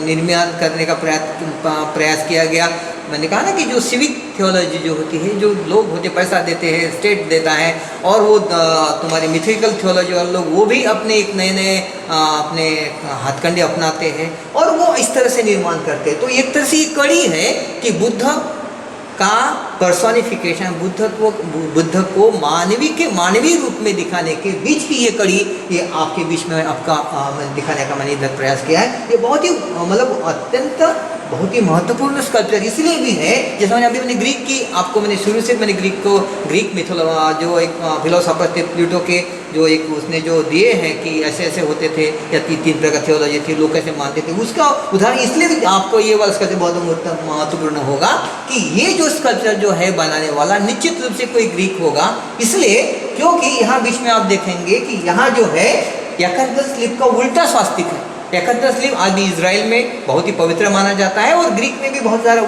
निर्माण करने का प्रयास किया गया। मैंने कहा ना कि जो सिविक थियोलॉजी जो होती है, जो लोग होते पैसा देते हैं, स्टेट देता है, और वो तुम्हारे मिथिकल थियोलॉजी वाले लोग वो भी अपने एक नए अपने हथकंडे अपनाते हैं और वो इस तरह से निर्माण करते हैं। तो एक तरह से ये कड़ी है कि बुद्ध का पर्सोनिफिकेशन, बुद्ध को मानवीय रूप में दिखाने के बीच की ये कड़ी, ये आपके बीच में आपका दिखाने का मैंने इधर प्रयास किया है। ये बहुत ही मतलब अत्यंत बहुत ही महत्वपूर्ण स्कल्पचर इसलिए भी है, जैसे मैंने ग्रीक की आपको मैंने शुरू से मैंने ग्रीक मिथोलॉजी जो एक फिलोसोफर थे प्लूटो के, जो एक उसने जो दिए हैं कि ऐसे ऐसे होते थे या तीन प्रकार थियोलॉजी थी, लोग कैसे मानते थे, उसका उदाहरण इसलिए भी आपको ये वाला स्कल्पचर बहुत महत्वपूर्ण होगा कि ये जो स्कल्पचर जो है बनाने वाला निश्चित रूप से कोई ग्रीक होगा। इसलिए क्योंकि यहाँ बीच में आप देखेंगे कि यहाँ जो है यकांथस लीफ का उल्टा स्वास्तिक है। यकांथस लीफ आज भी इजराइल में बहुत ही पवित्र माना जाता है और ग्रीक में भी बहुत सारा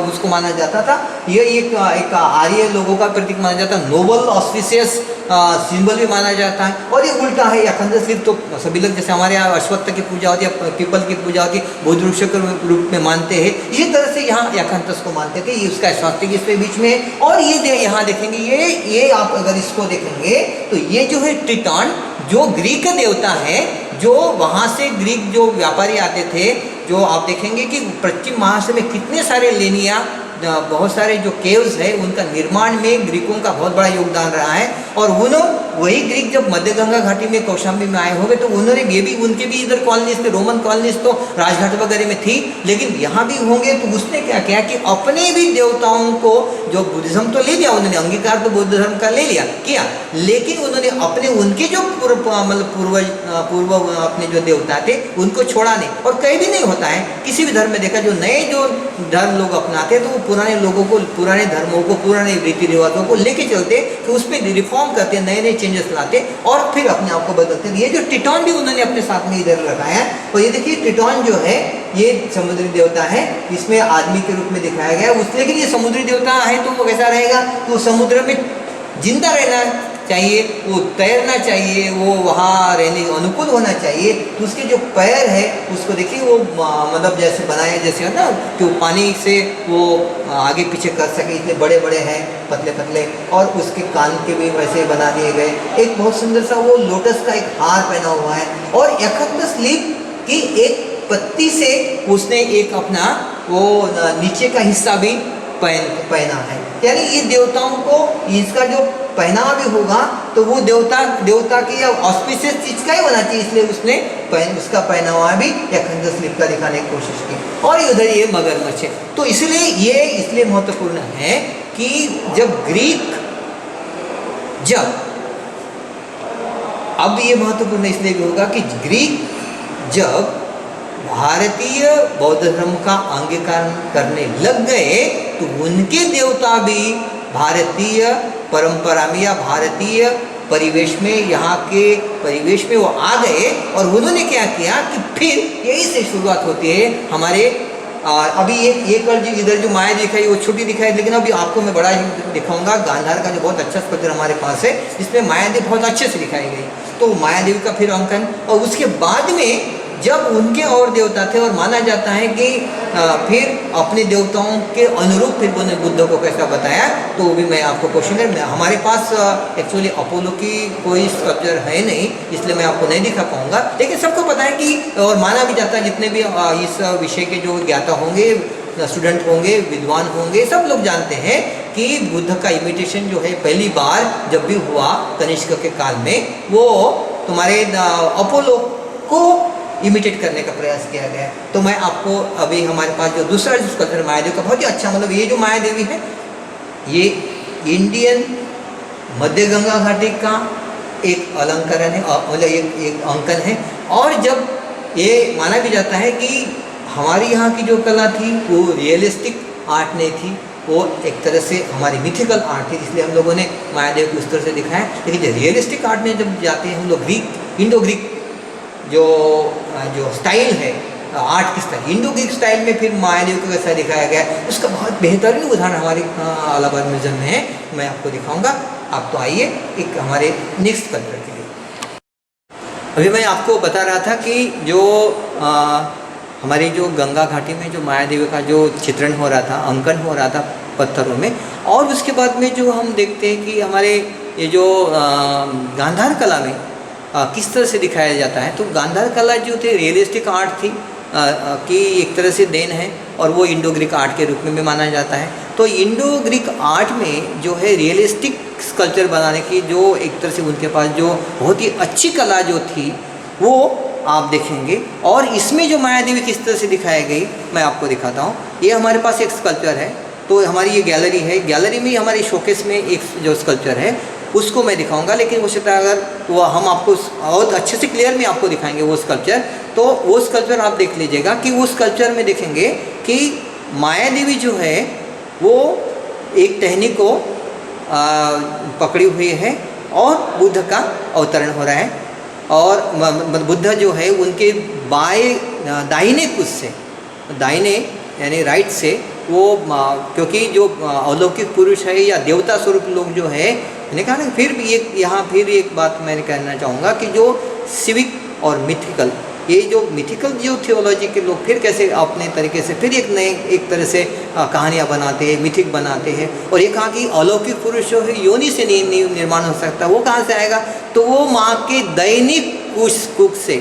उसको माना जाता था। ये एक आर्य लोगों का प्रतीक माना जाता है, नोबल ऑस्पिशियस सिंबल भी माना जाता है। और ये उल्टा है, यकांथस लीफ तो सभी लोग जैसे हमारे यहाँ अश्वत्थ की पूजा होती है, पीपल की पूजा होती है, बुद्ध वृक्ष के रूप में मानते हैं, इसी तरह से यहाँ यकांथस को मानते थे। ये उसका स्वास्तिक इसके बीच में। और ये यहाँ देखेंगे, ये आप अगर इसको देखेंगे तो ये जो है ट्रिटॉन जो ग्रीक देवता है, जो वहाँ से ग्रीक जो व्यापारी आते थे, जो आप देखेंगे कि पश्चिम महासागर में कितने सारे लेनिया, बहुत सारे जो केव्स है उनका निर्माण में ग्रीकों का बहुत बड़ा योगदान रहा है। और वही ग्रीक जब मध्य गंगा घाटी में कौशाम्बी में आए होंगे तो उन्होंने उनके भी इधर कॉलोनीज थे, रोमन कॉलोनीज तो राजघाट वगैरह में थी, लेकिन यहाँ भी होंगे। तो उसने क्या किया कि अपने भी देवताओं को, जो बुद्धिज्म तो ले लिया उन्होंने, अंगीकार तो बुद्ध धर्म का ले लिया किया, लेकिन उन्होंने अपने उनके जो पूर्व अपने जो देवता थे उनको छोड़ा नहीं। और कहीं भी नहीं होता है किसी भी धर्म में देखा, जो नए जो धर्म लोग अपनाते तो वो पुराने लोगों को, पुराने धर्मों को, पुराने रीति रिवाजों को लेके चलते, तो उस पर रिफॉर्म करते, नए नए चेंजेस लाते और फिर अपने आप को बदलते। ये जो ट्रिटॉन भी उन्होंने अपने साथ में इधर लगाया है। और ये देखिए ट्रिटॉन जो है ये समुद्री देवता है, इसमें आदमी के रूप में दिखाया गया है। लेकिन ये समुद्री देवता है तो वो कैसा रहेगा, तो समुद्र में जिंदा रहना चाहिए, वो तैरना चाहिए, वो वहाँ रहने अनुकूल होना चाहिए। तो उसके जो पैर है उसको देखिए, वो मतलब जैसे बनाया जैसे है ना कि वो पानी से वो आगे पीछे कर सके, इतने बड़े बड़े हैं, पतले पतले। और उसके कान के भी वैसे बना दिए गए। एक बहुत सुंदर सा वो लोटस का एक हार पहना हुआ है। और यकांथस लीफ की एक पत्ती से उसने एक अपना वो नीचे का हिस्सा भी पहना है। यानी ये देवताओं को इसका जो पहनावा भी होगा तो वो देवता की ऑस्पिशियस चीज का ही होना चाहिए, इसलिए उसने उसका पहनावा भी यकांथस लीफ का दिखाने की कोशिश की। और उधर ये मगरमच्छ है। तो इसलिए ये इसलिए महत्वपूर्ण है कि अब ये महत्वपूर्ण इसलिए भी होगा कि ग्रीक जब भारतीय बौद्ध धर्म का अंगीकार करने लग गए तो उनके देवता भी भारतीय परंपरा में या भारतीय परिवेश में, यहाँ के परिवेश में वो आ गए। और उन्होंने क्या किया कि फिर यही से शुरुआत होती है हमारे अभी एक इधर जो माया दिखाई वो छोटी दिखाई, लेकिन अभी आपको मैं बड़ा दिखाऊंगा। गांधार का जो बहुत अच्छा स्कल्पचर हमारे पास है, इसमें माया देवी बहुत अच्छे से दिखाई गई। तो माया देवी का फिर अंकन, और उसके बाद में जब उनके और देवता थे और माना जाता है कि फिर अपने देवताओं के अनुरूप फिर उन्होंने बुद्ध को कैसा बताया, तो वो भी मैं आपको क्वेश्चन हमारे पास एक्चुअली अपोलो की कोई स्कल्पचर है नहीं, इसलिए मैं आपको नहीं दिखा पाऊंगा। लेकिन सबको पता है कि और माना भी जाता है, जितने भी इस विषय के जो ज्ञाता होंगे, स्टूडेंट होंगे, विद्वान होंगे, सब लोग जानते हैं कि बुद्ध का इमिटेशन जो है पहली बार जब भी हुआ कनिष्क के काल में, वो तुम्हारे अपोलो को इमिटेट करने का प्रयास किया गया। तो मैं आपको अभी हमारे पास जो दूसरा जो स्कल्पचर माया देवी का बहुत ही अच्छा, मतलब ये जो माया देवी है ये इंडियन मध्य गंगा घाटी का एक अलंकरण है, मतलब एक अंकन है। और जब ये माना भी जाता है कि हमारी यहाँ की जो कला थी वो रियलिस्टिक आर्ट नहीं थी, वो एक तरह से हमारी मिथिकल आर्ट थी, इसलिए हम लोगों ने माया देवी को उस तरह से दिखाया। लेकिन जो रियलिस्टिक आर्ट में जब जाते हैं हम लोग ग्रीक, इंडो ग्रीक जो स्टाइल है आर्ट की स्टाइल, इंडो ग्रीक स्टाइल में फिर माया देवी को कैसा दिखाया गया, उसका बहुत बेहतरीन उदाहरण हमारे इलाहाबाद म्यूजियम में है, मैं आपको दिखाऊंगा। आप तो आइए एक हमारे नेक्स्ट कल्चर के लिए। अभी मैं आपको बता रहा था कि जो हमारी जो गंगा घाटी में जो माया देवी का जो चित्रण हो रहा था, अंकन हो रहा था पत्थरों में, और उसके बाद में जो हम देखते हैं कि हमारे ये जो गांधार कला में किस तरह से दिखाया जाता है। तो गांधार कला जो थी रियलिस्टिक आर्ट थी कि एक तरह से देन है, और वो इंडो ग्रीक आर्ट के रूप में भी माना जाता है। तो इंडो ग्रीक आर्ट में जो है रियलिस्टिक स्कल्पचर बनाने की जो एक तरह से उनके पास जो बहुत ही अच्छी कला जो थी वो आप देखेंगे। और इसमें जो माया देवी किस तरह से दिखाई गई मैं आपको दिखाता हूँ। ये हमारे पास एक स्कल्पचर है, तो हमारी ये गैलरी है, गैलरी में ही हमारी शोकेस में एक जो स्कल्पचर है उसको मैं दिखाऊंगा, लेकिन उसी तरह अगर वो हम आपको बहुत अच्छे से क्लियर में आपको दिखाएंगे वो स्कल्पचर। तो वो स्कल्पचर आप देख लीजिएगा कि वो स्कल्पचर में देखेंगे कि माया देवी जो है वो एक टहनी को पकड़ी हुई है और बुद्ध का अवतरण हो रहा है, और बुद्ध जो है उनके दाहिने कुछ से, दाहिने यानी राइट से वो क्योंकि जो अलौकिक पुरुष है या देवता स्वरूप लोग जो है, मैंने कहा ना फिर भी यहाँ फिर एक बात मैंने कहना चाहूँगा कि जो सिविक और मिथिकल, ये जो मिथिकल जो थियोलॉजी के लोग फिर कैसे अपने तरीके से फिर एक नए एक तरह से कहानियाँ बनाते हैं, मिथिक बनाते हैं। और ये कहा कि अलौकिक पुरुष जो है योनि से नहीं निर्माण हो सकता, वो कहाँ से आएगा, तो वो माँ के दैनिक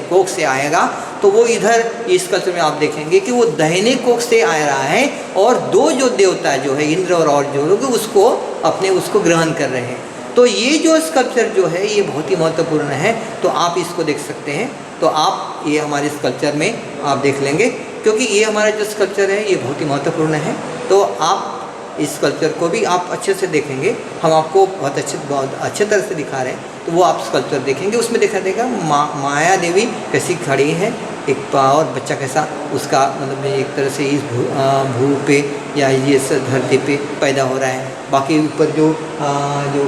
कोख से आएगा। तो वो इधर इस कल्चर में आप देखेंगे कि वो दाहिने कोख से आ रहा है, और दो जो देवता जो है इंद्र और जो लोग उसको उसको ग्रहण कर रहे हैं। तो ये जो स्कल्पचर जो है ये बहुत ही महत्वपूर्ण है, तो आप इसको देख सकते हैं। तो आप ये हमारे स्कल्पचर में आप देख लेंगे, क्योंकि ये हमारा जो स्कल्पचर है ये बहुत ही महत्वपूर्ण है। तो आप इस स्कल्पचर को भी आप अच्छे से देखेंगे, हम आपको बहुत अच्छे तरह से दिखा रहे हैं। तो वो आप स्कल्पचर देखेंगे, उसमें देखा देगा माया देवी कैसी खड़ी है, एक और बच्चा कैसा उसका मतलब एक तरह से इस भू पे या ये धरती पे पैदा हो रहा है। बाकी ऊपर जो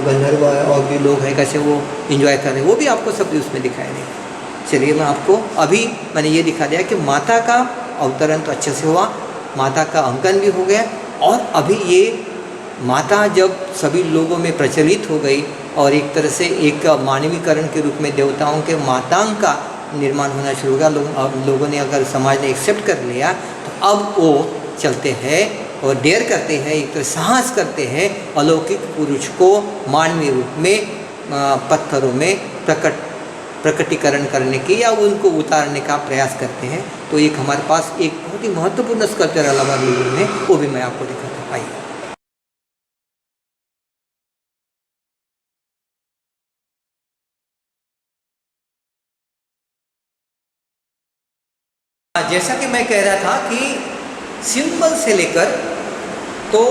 गंधर्व और भी लोग हैं कैसे वो इंजॉय कर रहे हैं, वो भी आपको सब उसमें दिखाई देगा। चलिए मैं आपको अभी मैंने ये दिखा दिया कि माता का अवतरण तो अच्छे से हुआ, माता का अंकन भी हो गया, और अभी ये माता जब सभी लोगों में प्रचलित हो गई और एक तरह से एक मानवीकरण के रूप में देवताओं के माताओं का निर्माण होना शुरू हुआ, लोगों ने अगर समाज ने एक्सेप्ट कर लिया, तो अब वो चलते हैं और डेयर करते हैं, एक तरह साहस करते हैं अलौकिक पुरुष को मानवीय रूप में पत्थरों में प्रकटीकरण करने की या उनको उतारने का प्रयास करते हैं। तो एक हमारे पास एक बहुत ही महत्वपूर्ण स्कल्पचर अलावा म्यूजियम है, वो भी मैं आपको दिखाता हूँ। आइए। जैसा कि मैं कह रहा था कि सिंबल से लेकर तो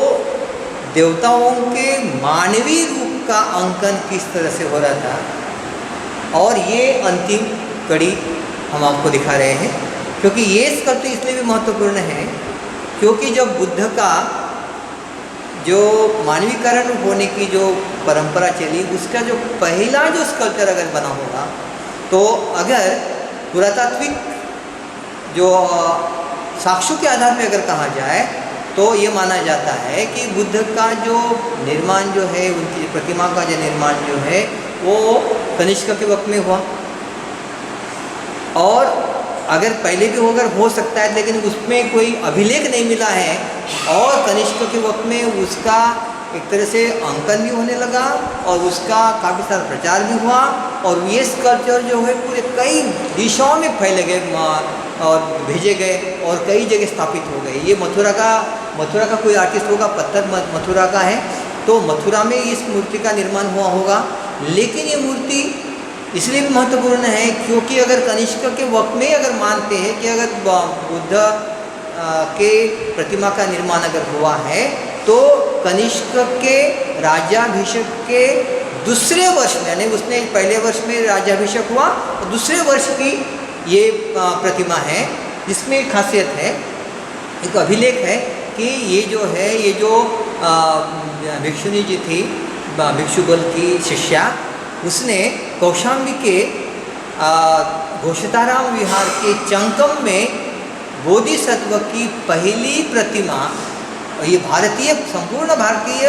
देवताओं के मानवीय रूप का अंकन किस तरह से हो रहा था, और ये अंतिम कड़ी हम आपको दिखा रहे हैं। क्योंकि ये स्कल्पचर इसलिए भी महत्वपूर्ण है क्योंकि जब बुद्ध का जो मानवीकरण होने की जो परंपरा चली, उसका जो पहला जो स्कल्पचर अगर बना होगा, तो अगर पुरातात्विक जो साक्ष्यों के आधार पर अगर कहा जाए तो ये माना जाता है कि बुद्ध का जो निर्माण जो है, उनकी प्रतिमा का जो निर्माण जो है वो कनिष्क के वक्त में हुआ। और अगर पहले भी होकर हो सकता है, लेकिन उसमें कोई अभिलेख नहीं मिला है, और कनिष्क के वक्त में उसका एक तरह से अंकन भी होने लगा और उसका काफ़ी सारा प्रचार भी हुआ, और ये स्कल्पचर जो है पूरे कई दिशाओं में फैले गए और भेजे गए और कई जगह स्थापित हो गए। ये मथुरा का कोई आर्टिस्ट होगा, पत्थर मथुरा का है, तो मथुरा में इस मूर्ति का निर्माण हुआ होगा। लेकिन ये मूर्ति इसलिए भी महत्वपूर्ण है क्योंकि अगर कनिष्क के वक्त में अगर मानते हैं कि अगर बुद्ध के प्रतिमा का निर्माण अगर हुआ है, तो कनिष्क के राज्याभिषेक के दूसरे वर्ष में, यानी उसने पहले वर्ष में राज्याभिषेक हुआ और दूसरे वर्ष की ये प्रतिमा है, जिसमें खासियत है, एक अभिलेख है कि ये जो भिक्षुनी जी थी, भिक्षुबल की शिष्या, उसने कौशाम्बी के घोषताराम विहार के चंकम में बोधिसत्व की पहली प्रतिमा, ये संपूर्ण भारतीय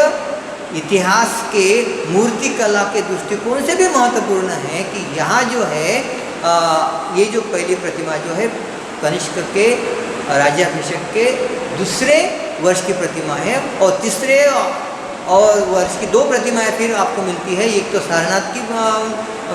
इतिहास के मूर्ति कला के दृष्टिकोण से भी महत्वपूर्ण है कि यहाँ जो है ये जो पहली प्रतिमा जो है कनिष्क के राज्याभिषेक के दूसरे वर्ष की प्रतिमा है, और तीसरे और वर्ष की दो प्रतिमाएं फिर आपको मिलती है। एक तो सारनाथ की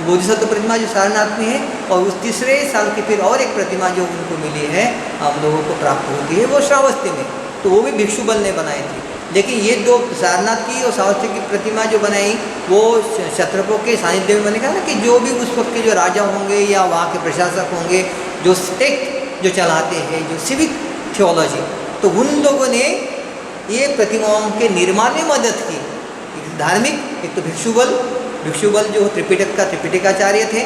बोधिसत्व प्रतिमा जो सारनाथ में है, और उस तीसरे साल की फिर और एक प्रतिमा जो उनको मिली है, हम लोगों को प्राप्त होती है, वो श्रावस्ती में, तो वो भी भिक्षुबल ने बनाई थी। लेकिन ये दो सारनाथ की और सारस्वती की प्रतिमा जो बनाई वो क्षत्रपों के सानिध्य में, मैंने कहा ना कि जो भी उस वक्त के जो राजा होंगे या वहाँ के प्रशासक होंगे जो स्टेट जो चलाते हैं, जो सिविक थियोलॉजी, तो उन लोगों ने ये प्रतिमाओं के निर्माण में मदद की। धार्मिक, एक तो भिक्षुबल जो त्रिपिटकाचार्य थे,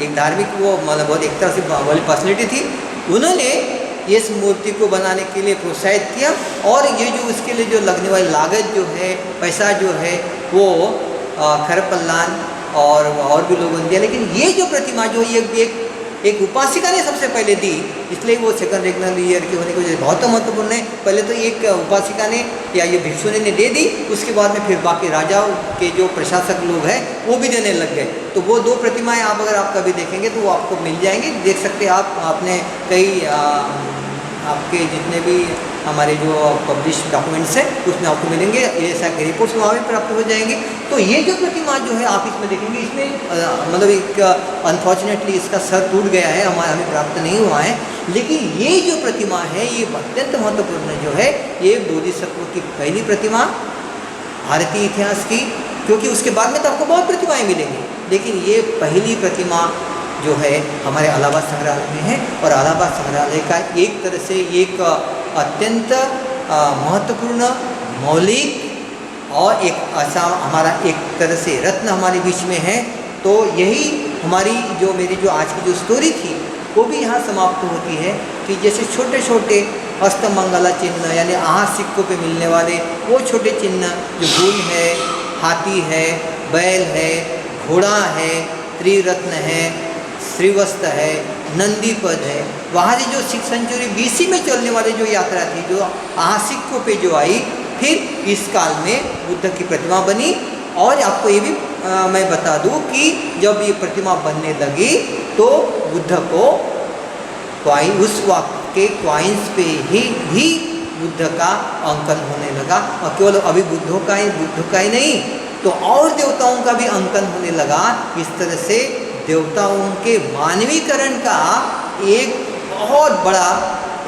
एक धार्मिक वो मतलब बहुत एक तरह से बड़ी पर्सनैलिटी थी, उन्होंने इस मूर्ति को बनाने के लिए प्रोत्साहित किया। और ये जो उसके लिए जो लगने वाली लागत जो है, पैसा जो है, वो खरपल्लान और भी लोगों ने दिया। लेकिन ये जो प्रतिमा जो ये एक उपासिका ने सबसे पहले दी, इसलिए वो सेकंड रेगनल ईयर के होने की वजह से बहुत महत्वपूर्ण है। पहले तो एक उपासिका ने या ये भिक्षु ने दे दी, उसके बाद में फिर बाकी राजाओं के जो प्रशासक लोग हैं वो भी देने लग गए। तो वो दो प्रतिमाएं आप अगर आप कभी देखेंगे तो वो आपको मिल जाएंगी, देख सकते हैं आप अपने कई आपके जितने भी हमारे जो पब्लिश डॉक्यूमेंट्स हैं उसमें आपको मिलेंगे, ऐसा रिपोर्ट्स वहाँ भी प्राप्त हो जाएंगे। तो ये जो प्रतिमा जो है आप इसमें देखेंगे, इसमें मतलब एक अनफॉर्चुनेटली इसका सर टूट गया है, हमें प्राप्त नहीं हुआ है। लेकिन ये जो प्रतिमा है ये अत्यंत महत्वपूर्ण जो है, ये बोधिसत्व की पहली प्रतिमा भारतीय इतिहास की, क्योंकि उसके बाद में तो आपको बहुत प्रतिमाएँ मिलेंगी, लेकिन ये पहली प्रतिमा जो है हमारे इलाहाबाद संग्रहालय में है। और इलाहाबाद संग्रहालय का एक तरह से एक अत्यंत महत्वपूर्ण, मौलिक और एक ऐसा हमारा एक तरह से रत्न हमारे बीच में है। तो यही हमारी जो मेरी जो आज की जो स्टोरी थी वो भी यहाँ समाप्त होती है कि जैसे छोटे छोटे अष्टमंगला चिन्ह यानी आहत सिक्कों पे मिलने वाले वो छोटे चिन्ह जो गुण है, हाथी है, बैल है, घोड़ा है, त्रिरत्न है, श्रीवस्त्र है, नंदीपद है, वहाँ से जो 6 सेंचुरी BC में चलने वाली जो यात्रा थी, जो आहसिकों पे जो आई, फिर इस काल में बुद्ध की प्रतिमा बनी। और आपको ये भी मैं बता दूँ कि जब ये प्रतिमा बनने लगी तो बुद्ध को कॉइन, उस वक्त के कॉइन्स पे ही बुद्ध का अंकन होने लगा। और केवल अभी बुद्ध का ही नहीं तो और देवताओं का भी अंकन होने लगा। इस तरह से देवताओं के मानवीकरण का एक बहुत बड़ा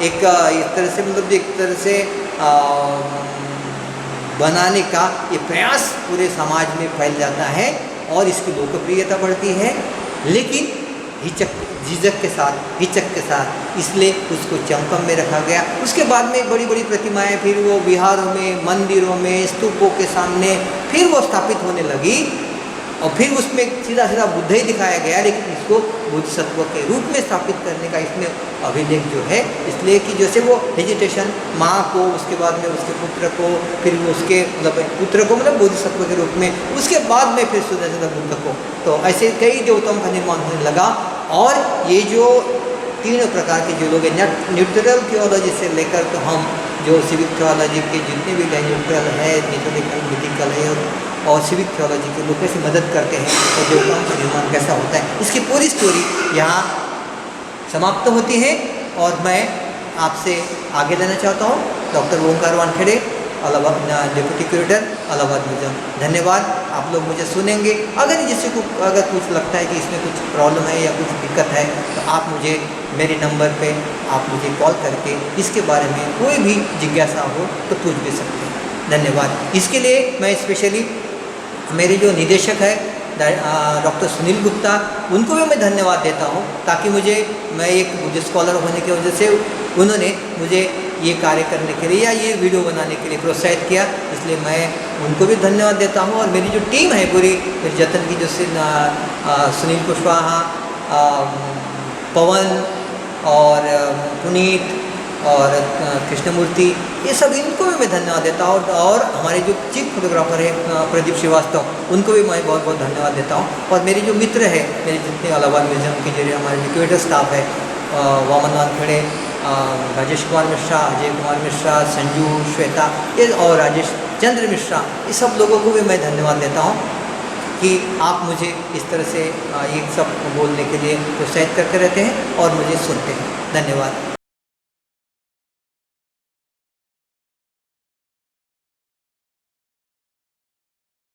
एक तरह से मतलब एक तरह से बनाने का ये प्रयास पूरे समाज में फैल जाता है और इसकी लोकप्रियता बढ़ती है। लेकिन झिझक के साथ इसलिए उसको चमकम में रखा गया। उसके बाद में बड़ी बड़ी प्रतिमाएं फिर वो विहारों में, मंदिरों में, स्तूपों के सामने फिर वो स्थापित होने लगी और फिर उसमें सीधा बुद्ध ही दिखाया गया। लेकिन इसको बोधिसत्व के रूप में स्थापित करने का इसमें अभिलेख जो है, इसलिए कि जैसे वो हेजिटेशन माँ को, उसके बाद में उसके पुत्र को, फिर वो उसके मतलब पुत्र को मतलब बोधिसत्व के रूप में, उसके बाद में फिर सीधा बुद्ध को, तो ऐसे कई देवताओं का निर्माण होने लगा। और ये जो तीनों प्रकार के जो लोग हैं, न्यूट्रल थियोलॉजी से लेकर तो हम जो सिविक थियोलॉजी के जितने भी न्यूट्रल है, मिथिकल है और सिविक थियोलॉजी के लोग कैसे मदद करते हैं और देवताओं का निर्माण कैसा होता है, इसकी पूरी स्टोरी यहाँ समाप्त होती है। और मैं आपसे आगे लेना चाहता हूँ doctor Omkar Wankhede, Allahabad deputy curator, Allahabad museum. धन्यवाद। आप लोग मुझे सुनेंगे। अगर कुछ लगता है कि इसमें कुछ प्रॉब्लम है या कुछ दिक्कत है तो आप मुझे मेरे नंबर पे आप मुझे कॉल करके इसके बारे में कोई भी जिज्ञासा हो तो पूछ भी सकते हैं। धन्यवाद। इसके लिए मैं स्पेशली मेरे जो निदेशक है डॉक्टर सुनील गुप्ता, उनको भी मैं धन्यवाद देता हूँ, ताकि मैं एक बुद्धिस्ट स्कॉलर होने की वजह से उन्होंने मुझे ये कार्य करने के लिए या ये वीडियो बनाने के लिए प्रोत्साहित किया, इसलिए मैं उनको भी धन्यवाद देता हूँ। और मेरी जो टीम है पूरी, मेरी जतन की जो सुनील कुशवाहा, पवन और पुनीत और कृष्णमूर्ति, ये सब इनको भी मैं धन्यवाद देता हूँ। और हमारे जो चीफ फोटोग्राफर है प्रदीप श्रीवास्तव, उनको भी मैं बहुत बहुत धन्यवाद देता हूँ। और मेरे जो मित्र है, मेरे जितने इलाहाबाद म्यूजियम के जो हमारे जो क्यूरेटर स्टाफ है, वामन वानखेड़े, राजेश कुमार मिश्रा, अजय कुमार मिश्रा, संजू, श्वेता, ये और राजेश चंद्र मिश्रा, ये सब लोगों को भी मैं धन्यवाद देता हूँ कि आप मुझे इस तरह से ये सब बोलने के लिए प्रोत्साहित करते रहते हैं और मुझे सुनते हैं। धन्यवाद।